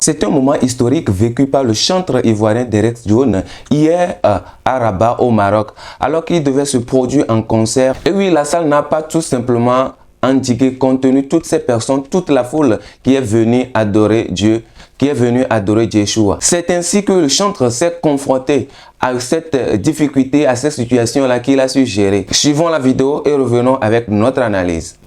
C'est un moment historique vécu par le chanteur ivoirien Derek Jones hier à Rabat au Maroc, alors qu'il devait se produire en concert. Et oui, la salle n'a pas tout simplement endigué compte tenu de toutes ces personnes, toute la foule qui est venue adorer Dieu, qui est venu adorer Yeshua. C'est ainsi que le chanteur s'est confronté à cette difficulté, à cette situation-là qu'il a su gérer. Suivons la vidéo et revenons avec notre analyse.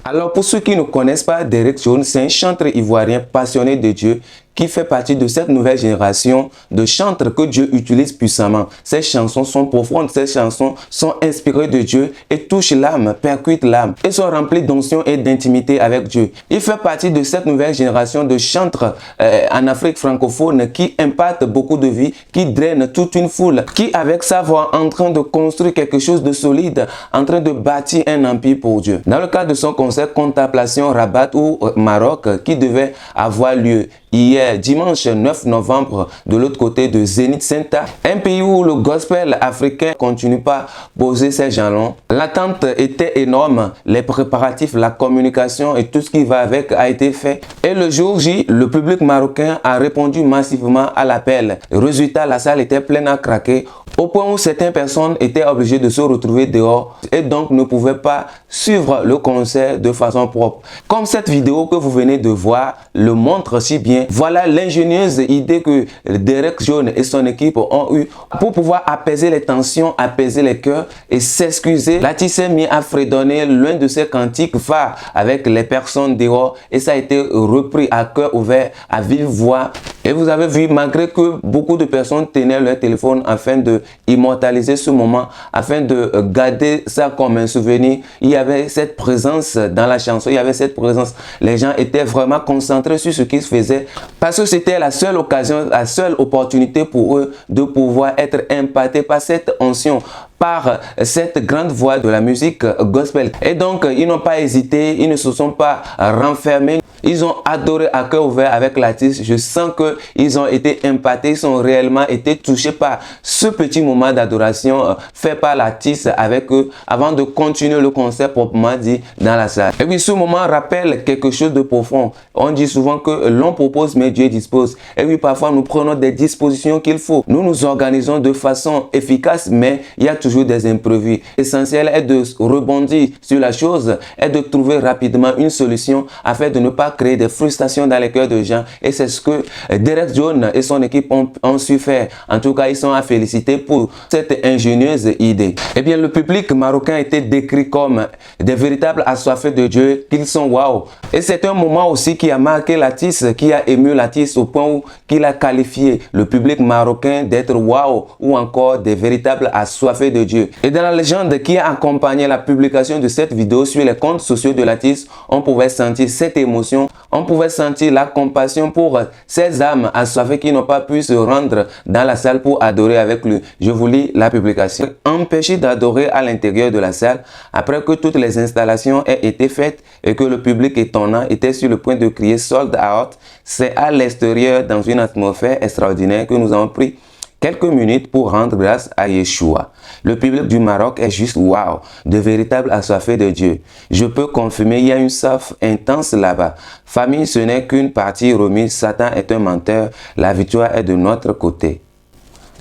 Alors pour ceux qui ne connaissent pas Derek Jones, c'est un chanteur ivoirien passionné de Dieu qui fait partie de cette nouvelle génération de chanteurs que Dieu utilise puissamment. Ces chansons sont profondes, ces chansons sont inspirées de Dieu et touchent l'âme, percutent l'âme et sont remplies d'onction et d'intimité avec Dieu. Il fait partie de cette nouvelle génération de chanteurs en Afrique francophone qui impactent beaucoup de vies, qui drainent toute une foule, qui avec sa voix en train de construire quelque chose de solide, en train de bâtir un empire pour Dieu. Dans le cadre de son concert Contemplation Rabat au Maroc qui devait avoir lieu hier, dimanche 9 novembre, de l'autre côté de Zénith Center, un pays où le gospel africain continue pas poser ses jalons. L'attente était énorme, les préparatifs, la communication et tout ce qui va avec a été fait. Et le jour J, le public marocain a répondu massivement à l'appel. Résultat, la salle était pleine à craquer, au point où certaines personnes étaient obligées de se retrouver dehors et donc ne pouvaient pas suivre le concert de façon propre. Comme cette vidéo que vous venez de voir le montre si bien, voilà l'ingénieuse idée que Derek Jones et son équipe ont eu pour pouvoir apaiser les tensions, apaiser les cœurs et s'excuser. L'artiste s'est mis à fredonner l'un de ses cantiques phares avec les personnes dehors et ça a été repris à cœur ouvert, à vive voix. Et vous avez vu, malgré que beaucoup de personnes tenaient leur téléphone afin de immortaliser ce moment, afin de garder ça comme un souvenir, il y avait cette présence dans la chanson, il y avait cette présence. Les gens étaient vraiment concentrés sur ce qui se faisait parce que c'était la seule occasion, la seule opportunité pour eux de pouvoir être impactés par cette onction, par cette grande voix de la musique gospel. Et donc, ils n'ont pas hésité, ils ne se sont pas renfermés. Ils ont adoré à cœur ouvert avec l'artiste. Je sens qu'ils ont été impactés, ils ont réellement été touchés par ce petit moment d'adoration fait par l'artiste avec eux avant de continuer le concert proprement dit dans la salle. Et puis ce moment rappelle quelque chose de profond. On dit souvent que l'on propose mais Dieu dispose. Et oui, parfois nous prenons des dispositions qu'il faut. Nous nous organisons de façon efficace, mais il y a toujours des imprévus. L'essentiel est de rebondir sur la chose et de trouver rapidement une solution afin de ne pas créer des frustrations dans les cœurs de gens. Et c'est ce que Derek Jones et son équipe ont su faire. En tout cas, ils sont à féliciter pour cette ingénieuse idée. Eh bien, le public marocain était décrit comme des véritables assoiffés de Dieu, qu'ils sont waouh. Et c'est un moment aussi qui a marqué l'artiste, qui a ému l'artiste au point où qu'il a qualifié le public marocain d'être waouh ou encore des véritables assoiffés de Dieu. Et dans la légende qui a accompagné la publication de cette vidéo sur les comptes sociaux de l'artiste, on pouvait sentir cette émotion, on pouvait sentir la compassion pour ces âmes assoiffées qui n'ont pas pu se rendre dans la salle pour adorer avec lui. Je vous lis la publication. Empêché d'adorer à l'intérieur de la salle après que toutes les installations aient été faites et que le public étonnant était sur le point de crier sold out, c'est à l'extérieur dans une atmosphère extraordinaire que nous avons pris quelques minutes pour rendre grâce à Yeshua. Le public du Maroc est juste wow, de véritables assoiffés de Dieu. Je peux confirmer, il y a une soif intense là-bas. Famille, ce n'est qu'une partie remise. Satan est un menteur. La victoire est de notre côté.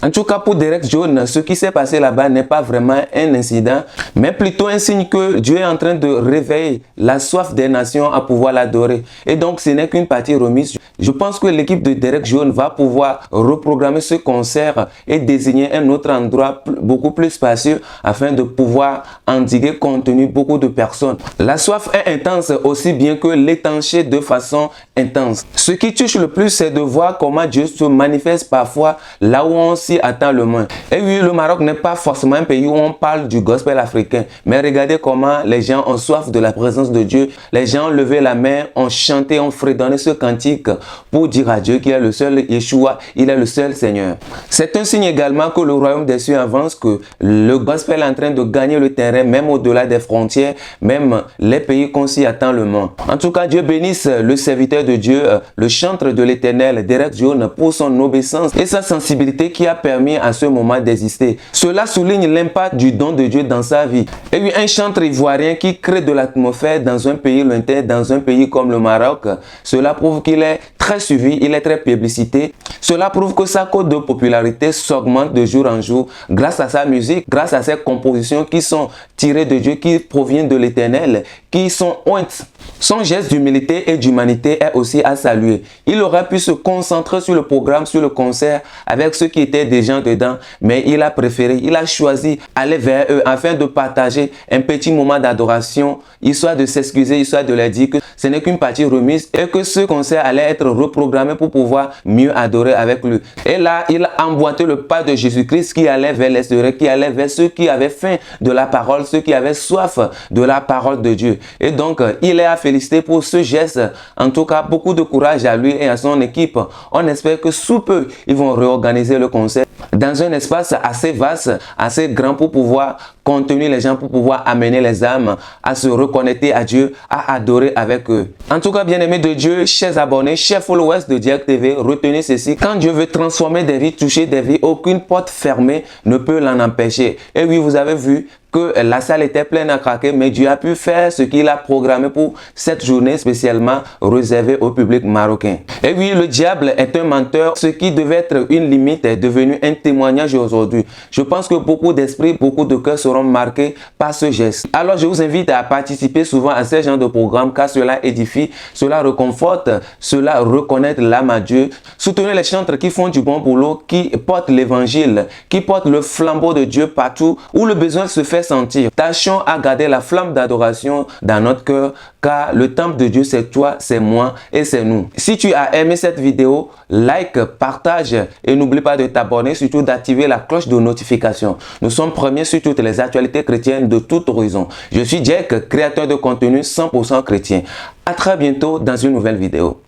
En tout cas, pour Derek Jones, ce qui s'est passé là-bas n'est pas vraiment un incident, mais plutôt un signe que Dieu est en train de réveiller la soif des nations à pouvoir l'adorer. Et donc, ce n'est qu'une partie remise. Je pense que l'équipe de Derek Jones va pouvoir reprogrammer ce concert et désigner un autre endroit beaucoup plus spacieux afin de pouvoir endiguer contenu beaucoup de personnes. La soif est intense aussi bien que l'étancher de façon intense. Ce qui touche le plus, c'est de voir comment Dieu se manifeste parfois là où on s'y attend le moins. Et oui, le Maroc n'est pas forcément un pays où on parle du gospel africain, mais regardez comment les gens ont soif de la présence de Dieu. Les gens ont levé la main, ont chanté, ont fredonné ce cantique pour dire à Dieu qu'il est le seul Yeshua, il est le seul Seigneur. C'est un signe également que le royaume des cieux avance, que le gospel est en train de gagner le terrain, même au-delà des frontières, même les pays qu'on s'y attend le moins. En tout cas, Dieu bénisse le serviteur de Dieu, le chantre de l'Éternel, Derek Jones, pour son obéissance et sa sensibilité qui a permis à ce moment d'exister. Cela souligne l'impact du don de Dieu dans sa vie. Et oui, un chantre ivoirien qui crée de l'atmosphère dans un pays lointain, dans un pays comme le Maroc, cela prouve qu'il est très suivi, il est très publicité. Cela prouve que sa cote de popularité s'augmente de jour en jour grâce à sa musique, grâce à ses compositions qui sont tirées de Dieu, qui proviennent de l'Éternel, qui sont ointes. Son geste d'humilité et d'humanité est aussi à saluer. Il aurait pu se concentrer sur le programme, sur le concert avec ceux qui étaient déjà dedans, mais il a préféré, il a choisi aller vers eux afin de partager un petit moment d'adoration, histoire de s'excuser, histoire de leur dire que ce n'est qu'une partie remise et que ce concert allait être reprogrammé pour pouvoir mieux adorer avec lui. Et là, il a emboîté le pas de Jésus-Christ qui allait vers les oreilles, qui allait vers ceux qui avaient faim de la parole, ceux qui avaient soif de la parole de Dieu. Et donc, il est à féliciter pour ce geste. En tout cas, beaucoup de courage à lui et à son équipe. On espère que sous peu, ils vont réorganiser le concert dans un espace assez vaste, assez grand pour pouvoir contenir les gens, pour pouvoir amener les âmes à se reconnecter à Dieu, à adorer avec eux. En tout cas, bien-aimés de Dieu, chers abonnés, chers followers de Diac TV, retenez ceci. Quand Dieu veut transformer des vies, toucher des vies, aucune porte fermée ne peut l'en empêcher. Et oui, vous avez vu que la salle était pleine à craquer, mais Dieu a pu faire ce qu'il a programmé pour cette journée spécialement réservée au public marocain. Et oui, le diable est un menteur. Ce qui devait être une limite est devenu un témoignage aujourd'hui. Je pense que beaucoup d'esprits, beaucoup de cœurs seront marqués par ce geste. Alors, je vous invite à participer souvent à ces genres de programmes car cela édifie, cela réconforte, cela reconnaît l'âme à Dieu. Soutenez les chantres qui font du bon boulot, qui portent l'évangile, qui portent le flambeau de Dieu partout où le besoin se fait sentir. Tâchons à garder la flamme d'adoration dans notre cœur, car le temple de Dieu, c'est toi, c'est moi et c'est nous. Si tu as aimé cette vidéo, like, partage et n'oublie pas de t'abonner, surtout d'activer la cloche de notification. Nous sommes premiers sur toutes les actualités chrétiennes de tout horizon. Je suis Jack, créateur de contenu 100% chrétien. À très bientôt dans une nouvelle vidéo.